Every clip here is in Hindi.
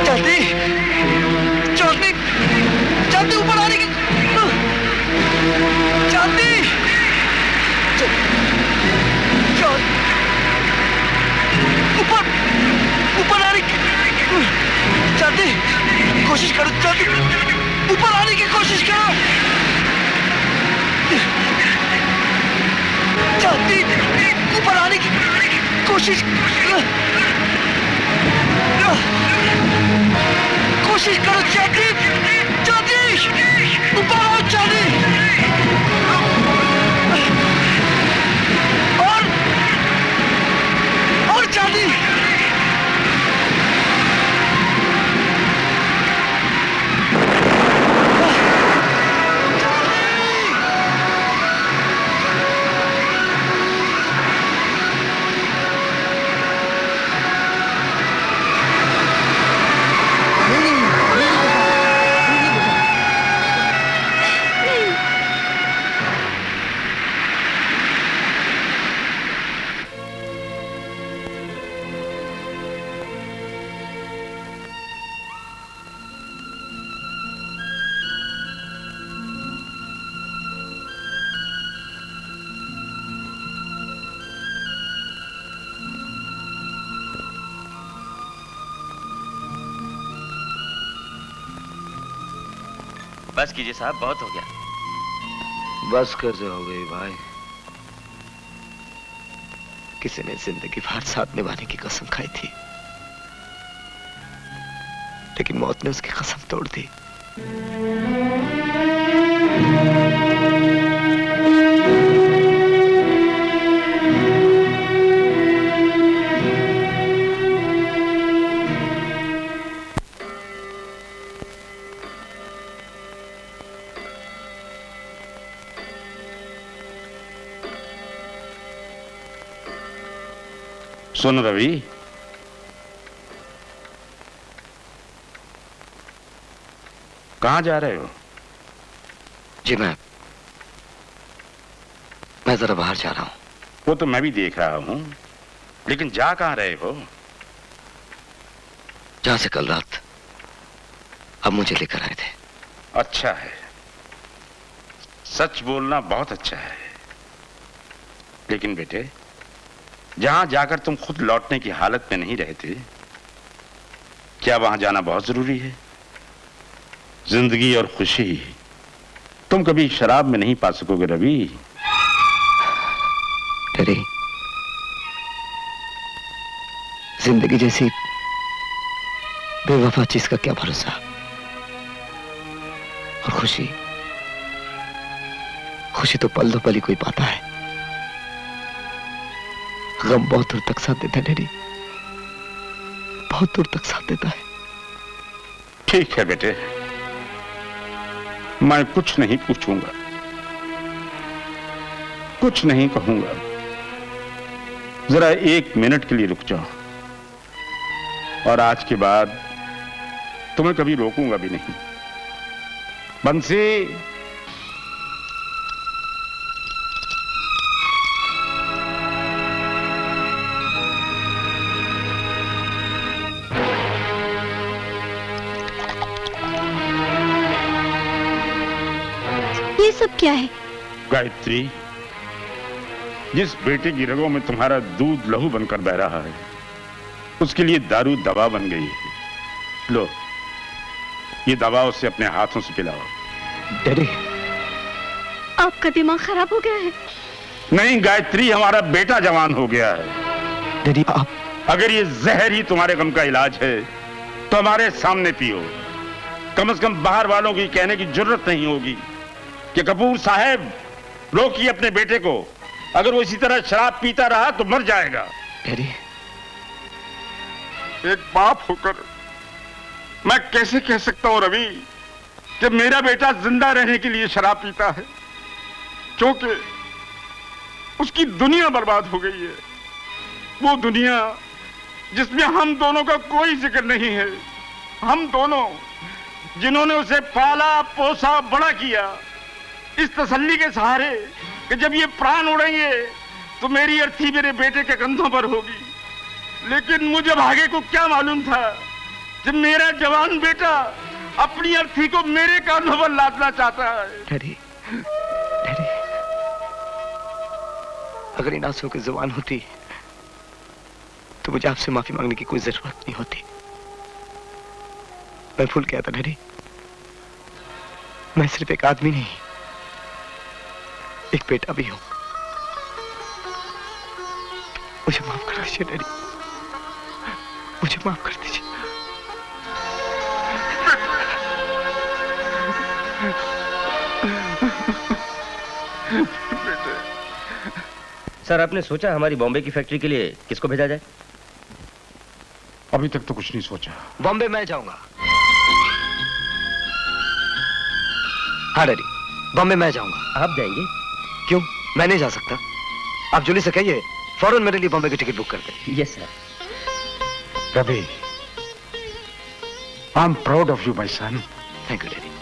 जल्दी जल्दी जल्दी ऊपर आने की जल्दी ऊपर ऊपर आने की जल्दी कोशिश करो जल्दी ऊपर आने की कोशिश करो जल्दी ऊपर आने की कोशिश करो जल्दी जल्दी ऊपर आओ जल्दी और जल्दी बस कीजिए साहब, बहुत हो गया। बस कैसे हो गई भाई? किसी ने जिंदगी भर साथ निभाने की कसम खाई थी, लेकिन मौत ने उसकी कसम तोड़ दी। सुन रवि, कहां जा रहे हो? जी मैं जरा बाहर जा रहा हूं। वो तो मैं भी देख रहा हूं, लेकिन जा कहां रहे हो? जहां से कल रात अब मुझे लेकर आए थे। अच्छा है, सच बोलना बहुत अच्छा है। लेकिन बेटे, जहां जाकर तुम खुद लौटने की हालत में नहीं रहते, क्या वहां जाना बहुत जरूरी है? जिंदगी और खुशी तुम कभी शराब में नहीं पा सकोगे रवि। डैडी, जिंदगी जैसी बेवफा चीज का क्या भरोसा, और खुशी तो पल दो पल ही कोई पाता है। गम बहुत दूर तक साथ देता है डैडी, बहुत दूर तक साथ देता है। ठीक है बेटे, मैं कुछ नहीं पूछूंगा, कुछ नहीं कहूंगा। जरा 1 मिनट के लिए रुक जाओ, और आज के बाद तुम्हें कभी रोकूंगा भी नहीं। बंसी, ये सब क्या है? गायत्री, जिस बेटे की रगों में तुम्हारा दूध लहू बनकर बह रहा है, उसके लिए दारू दवा बन गई है। लो, ये दवा उसे अपने हाथों से पिलाओ। डैडी, आपका दिमाग खराब हो गया है? नहीं गायत्री, हमारा बेटा जवान हो गया है। डैडी आप, अगर ये जहर ही तुम्हारे गम का इलाज है तो हमारे सामने पियो। कम से कम बाहर वालों की कहने की जरूरत नहीं होगी कि कपूर साहब रोकिए अपने बेटे को, अगर वो इसी तरह शराब पीता रहा तो मर जाएगा। डैडी, एक बाप होकर मैं कैसे कह सकता हूं रवि कि मेरा बेटा जिंदा रहने के लिए शराब पीता है, क्योंकि उसकी दुनिया बर्बाद हो गई है। वो दुनिया जिसमें हम दोनों का कोई जिक्र नहीं है। हम दोनों जिन्होंने उसे पाला पोसा बड़ा किया, इस तसल्ली के सहारे कि जब ये प्राण उड़ेंगे तो मेरी अर्थी मेरे बेटे के कंधों पर होगी। लेकिन मुझे भागे को क्या मालूम था कि मेरा जवान बेटा अपनी अर्थी को मेरे कांधों पर लादना चाहता है। डैडी, डैडी, अगर इन आंसुओं की जुबान होती तो मुझे आपसे माफी मांगने की कोई जरूरत नहीं होती। मैं भूल गया था डैडी, मैं सिर्फ एक आदमी नहीं, एक बेटा भी हूं। मुझे माफ कर दीजिए डैडी, मुझे माफ कर दीजिए। सर, आपने सोचा हमारी बॉम्बे की फैक्ट्री के लिए किसको भेजा जाए? अभी तक तो कुछ नहीं सोचा। बॉम्बे मैं जाऊंगा। हाँ डैडी, बॉम्बे मैं जाऊंगा। आप जाएंगे? क्यों, मैं नहीं जा सकता? आप जूली से कहिए फौरन मेरे लिए बॉम्बे की टिकट बुक कर दे। Yes sir. Ravi, I am proud of you my son. Thank you daddy.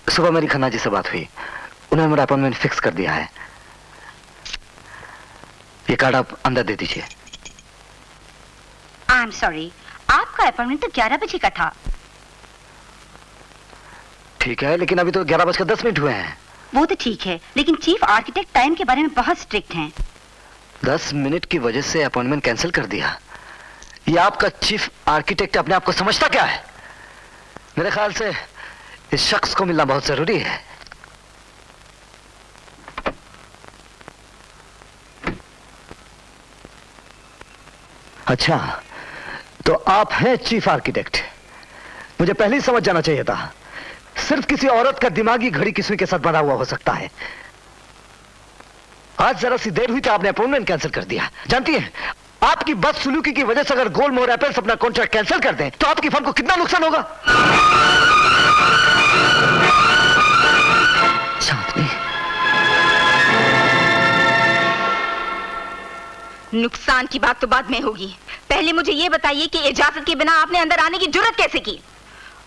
सुबह मेरी खन्ना जी से बात हुई, उन्होंने मेरा अपॉइंटमेंट फिक्स कर दिया है। ये कार्ड आप अंदर दे दीजिए। आई एम सॉरी, आपका अपॉइंटमेंट तो 11 बजे का था। ठीक है, लेकिन अभी तो 11:10 हुए हैं। वो तो ठीक है, लेकिन चीफ आर्किटेक्ट टाइम के बारे में बहुत स्ट्रिक्ट हैं। 10 मिनट की वजह से अपॉइंटमेंट कैंसिल कर दिया। ये आपका चीफ आर्किटेक्ट अपने आप को समझता क्या है? मेरे ख्याल से इस शख्स को मिलना बहुत जरूरी है। अच्छा, तो आप हैं चीफ आर्किटेक्ट। मुझे पहले ही समझ जाना चाहिए था। सिर्फ किसी औरत का दिमागी घड़ी किसी के साथ बना हुआ हो सकता है। आज जरा सी देर हुई तो आपने अपॉइंटमेंट कैंसिल कर दिया। जानती हैं, आपकी बदसलूकी की वजह से अगर गोलमोहर एपेल्स अपना कॉन्ट्रैक्ट कैंसिल कर दें तो आपकी फर्म को कितना नुकसान होगा? चांदनी, नुकसान की बात तो बाद में होगी। पहले मुझे ये बताइए कि इजाजत के बिना आपने अंदर आने की जुर्रत कैसे की?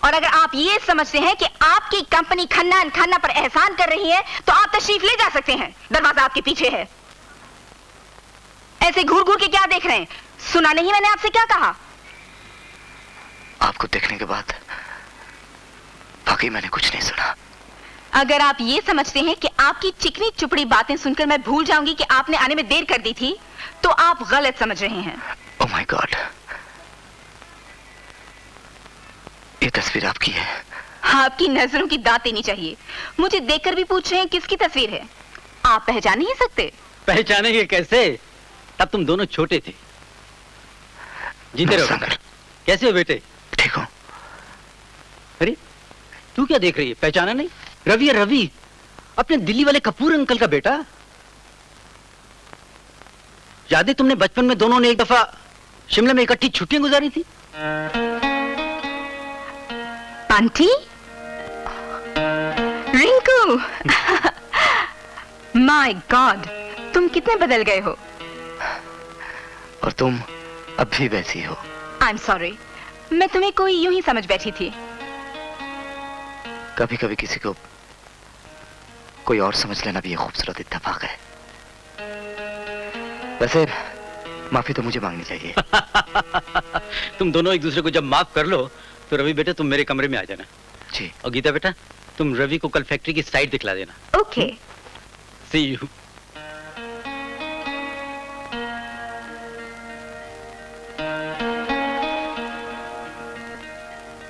और अगर आप ये समझते हैं कि आपकी कंपनी खन्ना एंड खन्ना पर एहसान कर रही है तो आप तशरीफ ले जा सकते हैं। दरवाजा आपके पीछे है। ऐसे घूर घूर के क्या देख रहे हैं? सुना नहीं मैंने आपसे क्या कहा? आपको देखने के बाद बाकी मैंने कुछ नहीं सुना। अगर आप ये समझते हैं कि आपकी चिकनी चुपड़ी बातें सुनकर मैं भूल जाऊंगी कि आपने आने में देर कर दी थी, तो आप गलत समझ रहे हैं। ओह माय गॉड, ये तस्वीर आपकी है? आपकी नजरों की दांत देनी चाहिए। मुझे देखकर भी पूछ रहे हैं किसकी तस्वीर है? आप पहचान नहीं सकते? पहचानेंगे कैसे? तब तुम दोनों छोटे थे। जीते रहो बेटा। कैसे हो बेटे? ठीक हो? अरे तू क्या देख रही है? पहचाना नहीं? रवि है, रवि, अपने दिल्ली वाले कपूर अंकल का बेटा। याद है तुमने बचपन में दोनों ने एक दफा शिमला में इकट्ठी छुट्टियां गुजारी थी? आंटी, रिंकू, माय गॉड, तुम कितने बदल गए हो। और तुम अब भी वैसी हो। आई एम सॉरी, मैं तुम्हें कोई यूं ही समझ बैठी थी। कभी कभी किसी को कोई और समझ लेना भी एक खूबसूरत इत्तेफाक है। वैसे माफी तो मुझे मांगनी चाहिए। तुम दोनों एक दूसरे को जब माफ कर लो तो रवि बेटा तुम मेरे कमरे में आ जाना। जी। और गीता बेटा तुम रवि को कल फैक्ट्री की साइट दिखला देना। ओके। See you.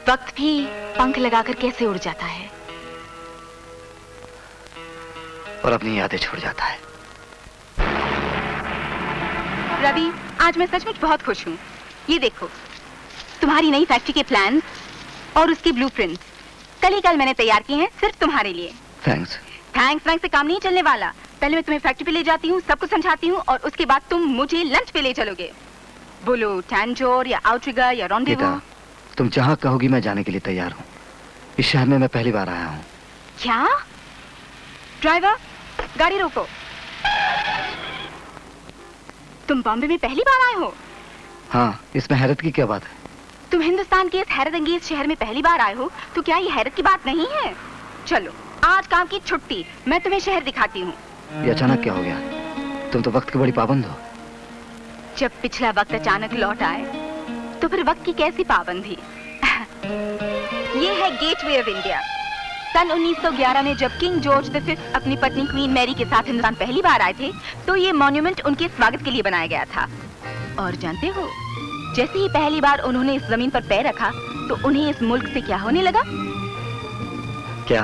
वक्त भी पंख लगाकर कैसे उड़ जाता है और अपनी यादें छोड़ जाता है। रवि, आज मैं सचमुच बहुत खुश हूँ। ये देखो, तुम्हारी नई फैक्ट्री के प्लान और उसके ब्लूप्रिंट्स कल ही कल मैंने तैयार किए हैं, सिर्फ तुम्हारे लिए। थैंक्स। थैंक्स से काम नहीं चलने वाला। पहले मैं तुम्हें फैक्ट्री पे ले जाती हूँ, सब कुछ समझाती हूँ, और उसके बाद तुम मुझे लंच पे ले चलोगे। बोलो टैंजोर या आउटरिगर या रॉन्डेवू। तुम जहाँ कहोगी मैं जाने के लिए तैयार हूँ। इस शहर में मैं पहली बार आया हूँ। क्या? ड्राइवर, गाड़ी रोको। तुम बॉम्बे में पहली बार आए हो? हाँ, इसमें हैरत की क्या बात है? तुम हिंदुस्तान के इस हैरत अंगेज शहर में पहली बार आए हो, तो क्या ये हैरत की बात नहीं है? चलो, आज काम की छुट्टी, मैं तुम्हें शहर दिखाती हूँ। ये अचानक क्या हो गया? तुम तो वक्त की बड़ी पाबंद हो। जब पिछला वक्त अचानक लौट आए, तो फिर वक्त की कैसी पाबंदी? ये है गेटवे ऑफ इंडिया। सन 1911 में जब किंग जॉर्ज V अपनी पत्नी क्वीन मैरी के साथ हिंदुस्तान पहली बार आए थे, तो ये मॉन्यूमेंट उनके स्वागत के लिए बनाया गया था। और जानते हो, जैसे ही पहली बार उन्होंने इस जमीन पर पैर रखा, तो उन्हें इस मुल्क से क्या होने लगा? क्या?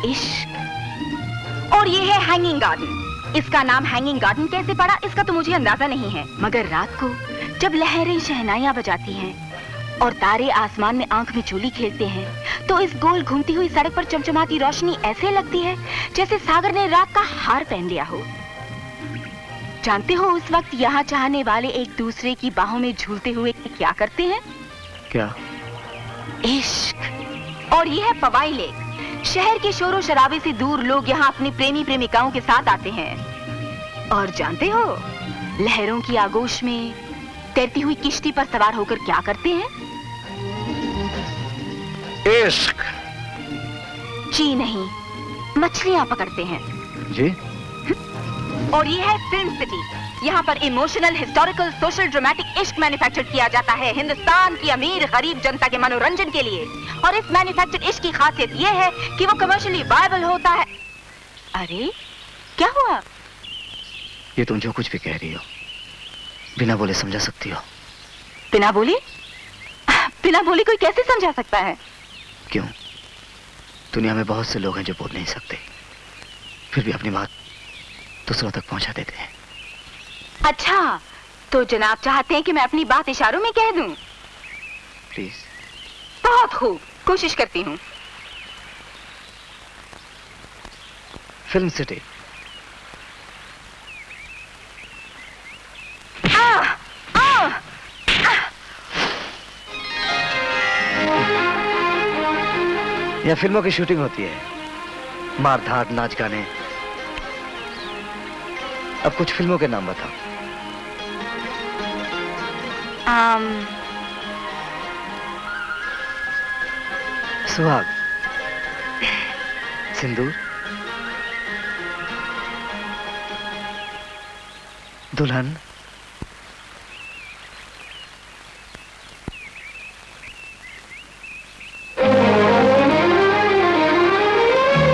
इश्क। और ये है हैंगिंग गार्डन। इसका नाम हैंगिंग गार्डन कैसे पड़ा, इसका तो मुझे अंदाजा नहीं है, मगर रात को जब लहरें शहनाइयां बजाती हैं और तारे आसमान में आंख में चोली खेलते हैं, तो इस गोल घूमती हुई सड़क पर चमचमाती रोशनी ऐसे लगती है जैसे सागर ने रात का हार पहन लिया हो। जानते हो उस वक्त यहाँ चाहने वाले एक दूसरे की बाहों में झूलते हुए क्या करते हैं? क्या? इश्क। और ये है पवाई लेक। शहर के शोरों शराबे से दूर लोग यहाँ अपनी प्रेमी प्रेमिकाओं के साथ आते हैं। और जानते हो, लहरों की आगोश में तैरती हुई किश्ती पर सवार होकर क्या करते हैं? इश्क। जी नहीं, मछलियां पकड़ते हैं। जी? और ये है फिल्म सिटी। यहाँ पर इमोशनल, हिस्टोरिकल, सोशल, ड्रामेटिक इश्क मैन्युफैक्चर किया जाता है हिंदुस्तान की अमीर गरीब जनता के मनोरंजन के लिए। और इस मैन्युफैक्चर्ड इश्क की खासियत ये है कि वो कमर्शियली वायबल होता है। अरे क्या हुआ? ये तुम जो कुछ भी कह रही हो बिना बोले समझा सकती हो? बिना बोले? बिना बोले कोई कैसे समझा सकता है? क्यों? दुनिया में बहुत से लोग हैं जो बोल नहीं सकते, फिर भी अपनी बात दूसरों तक पहुंचा देते हैं। अच्छा, तो जनाब चाहते हैं कि मैं अपनी बात इशारों में कह दूं? प्लीज। बहुत खूब, कोशिश करती हूँ। Film city. यहाँ फिल्मों की शूटिंग होती है, मार धाड़, नाच गाने। अब कुछ फिल्मों के नाम बताओ। सुहाग, सिंदूर, दुल्हन,